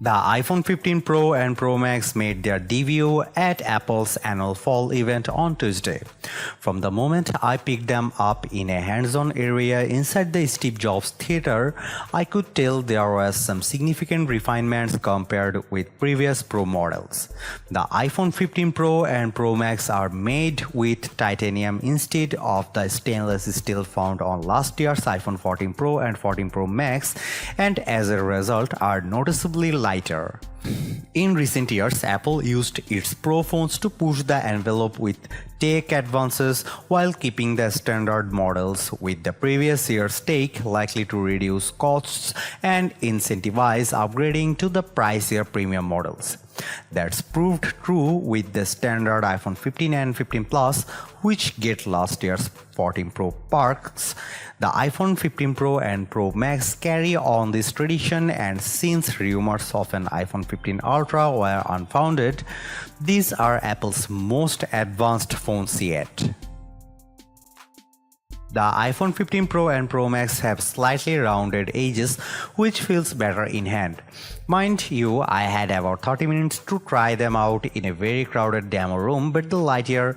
The iPhone 15 Pro and Pro Max made their debut at Apple's annual fall event on Tuesday. From the moment I picked them up in a hands-on area inside the Steve Jobs Theater, I could tell there was some significant refinements compared with previous Pro models. The iPhone 15 Pro and Pro Max are made with titanium instead of the stainless steel found on last year's iPhone 14 Pro and 14 Pro Max, and as a result are noticeably lighter. In recent years, Apple used its Pro phones to push the envelope with tech advances while keeping the standard models with the previous year's tech, likely to reduce costs and incentivize upgrading to the pricier premium models. That's proved true with the standard iPhone 15 and 15 Plus, which get last year's 14 Pro perks. The iPhone 15 Pro and Pro Max carry on this tradition, and since rumors of an iPhone 15 Ultra were unfounded, these are Apple's most advanced phones yet. The iPhone 15 Pro and Pro Max have slightly rounded edges, which feels better in hand. Mind you, I had about 30 minutes to try them out in a very crowded demo room, but the lighter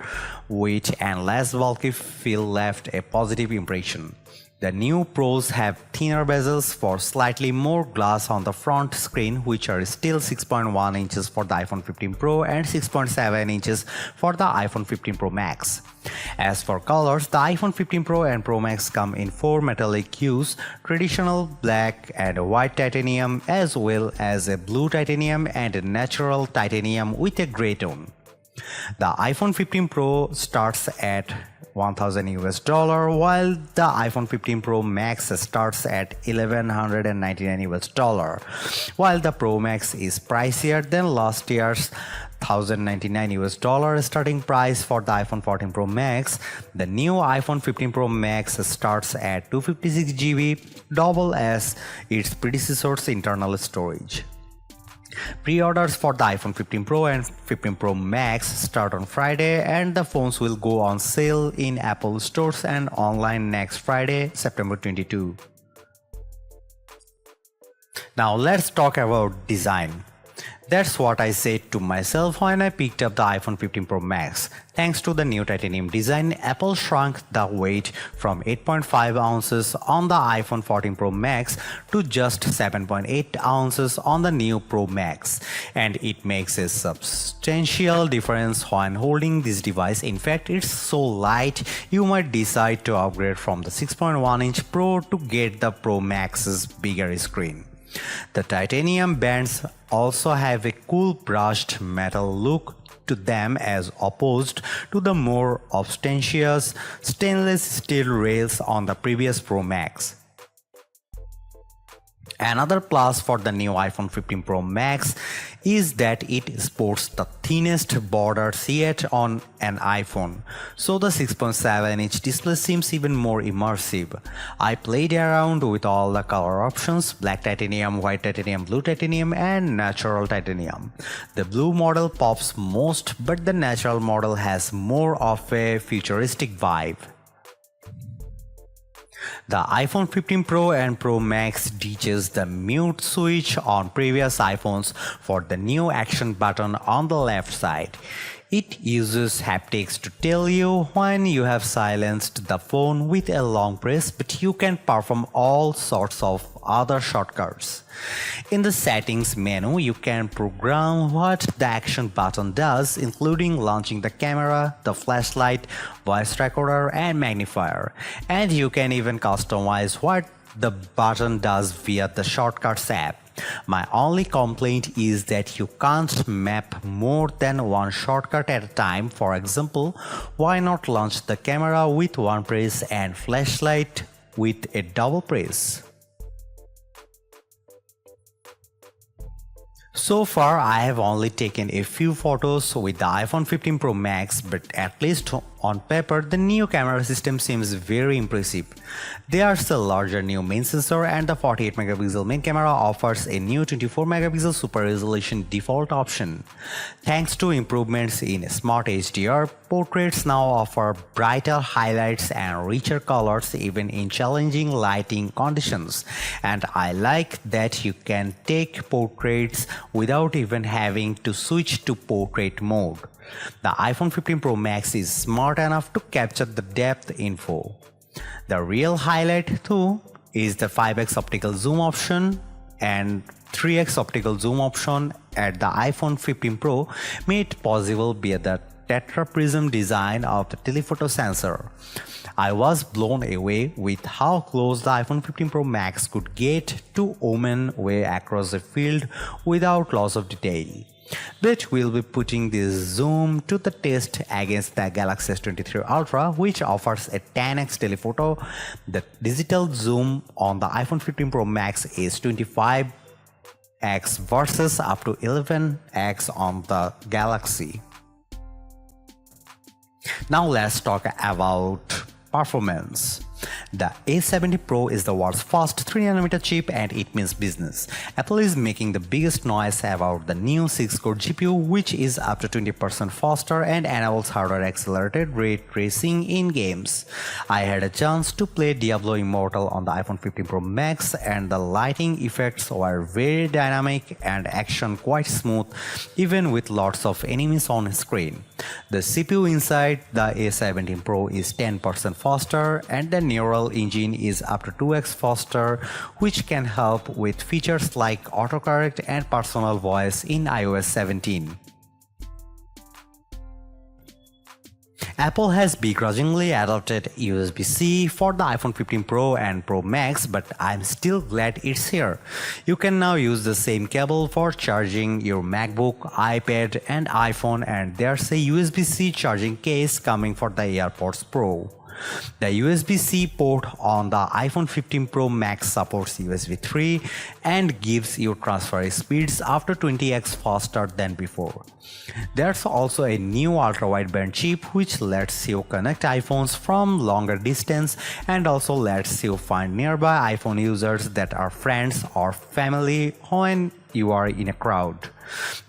weight and less bulky feel left a positive impression. The new Pros have thinner bezels for slightly more glass on the front screen, which are still 6.1 inches for the iPhone 15 Pro and 6.7 inches for the iPhone 15 Pro Max. As for colors, the iPhone 15 Pro and Pro Max come in 4 metallic hues: traditional black and white titanium, as well as a blue titanium and a natural titanium with a gray tone. The iPhone 15 Pro starts at $1,000 while the iPhone 15 Pro Max starts at $1,199, while the Pro Max is pricier than last year's $1,099 starting price for the iPhone 14 Pro Max. The new iPhone 15 Pro Max starts at 256 GB, double as its predecessor's internal storage. Pre-orders for the iPhone 15 Pro and 15 Pro Max start on Friday, and the phones will go on sale in Apple stores and online next Friday, September 22. Now let's talk about design. That's what I said to myself when I picked up the iPhone 15 Pro Max. Thanks to the new titanium design, Apple shrunk the weight from 8.5 ounces on the iPhone 14 Pro Max to just 7.8 ounces on the new Pro Max, and it makes a substantial difference when holding this device. In fact, it's so light you might decide to upgrade from the 6.1-inch Pro to get the Pro Max's bigger screen. The titanium bands also have a cool brushed metal look to them as opposed to the more ostentatious stainless steel rails on the previous Pro Max. Another plus for the new iPhone 15 Pro Max is that it sports the thinnest borders yet on an iPhone, so the 6.7-inch display seems even more immersive. I played around with all the color options: black titanium, white titanium, blue titanium, and natural titanium. The blue model pops most, but the natural model has more of a futuristic vibe. The iPhone 15 Pro and Pro Max ditches the mute switch on previous iPhones for the new action button on the left side. It uses haptics to tell you when you have silenced the phone with a long press, but you can perform all sorts of other shortcuts. In the settings menu, you can program what the action button does, including launching the camera, the flashlight, voice recorder, and magnifier. And you can even customize what the button does via the Shortcuts app. My only complaint is that you can't map more than one shortcut at a time. For example, why not launch the camera with one press and flashlight with a double press? So far, I have only taken a few photos with the iPhone 15 Pro Max, but at least On paper, the new camera system seems very impressive. There's a larger new main sensor and the 48-megapixel main camera offers a new 24-megapixel super resolution default option. Thanks to improvements in Smart HDR, portraits now offer brighter highlights and richer colors even in challenging lighting conditions. And I like that you can take portraits without even having to switch to portrait mode. The iPhone 15 Pro Max is smart enough to capture the depth info. The real highlight though is the 5x optical zoom option and 3x optical zoom option at the iPhone 15 Pro made possible via the tetra prism design of the telephoto sensor. I was blown away with how close the iPhone 15 Pro Max could get to omen way across the field without loss of detail. But we'll be putting this zoom to the test against the Galaxy S23 Ultra, which offers a 10x telephoto. The digital zoom on the iPhone 15 Pro Max is 25x versus up to 11x on the Galaxy. Now let's talk about performance. The A70 Pro is the world's first 3nm chip and it means business. Apple is making the biggest noise about the new 6-core GPU, which is up to 20% faster and enables hardware accelerated ray tracing in games. I had a chance to play Diablo Immortal on the iPhone 15 Pro Max and the lighting effects were very dynamic and action quite smooth even with lots of enemies on screen. The CPU inside the A17 Pro is 10% faster and the neural engine is up to 2x faster, which can help with features like autocorrect and personal voice in iOS 17. Apple has begrudgingly adopted USB-C for the iPhone 15 Pro and Pro Max, but I'm still glad it's here. You can now use the same cable for charging your MacBook, iPad and iPhone, and there's a USB-C charging case coming for the AirPods Pro. The USB-C port on the iPhone 15 Pro Max supports USB 3 and gives you transfer speeds up to 20x faster than before. There's also a new ultra-wideband chip which lets you connect iPhones from longer distance and also lets you find nearby iPhone users that are friends or family when you are in a crowd.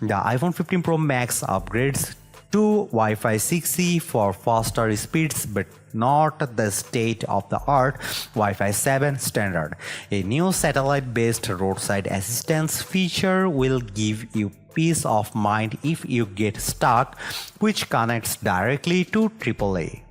The iPhone 15 Pro Max upgrades to Wi-Fi 6E for faster speeds but not the state-of-the-art Wi-Fi 7 standard. A new satellite-based roadside assistance feature will give you peace of mind if you get stuck, which connects directly to AAA.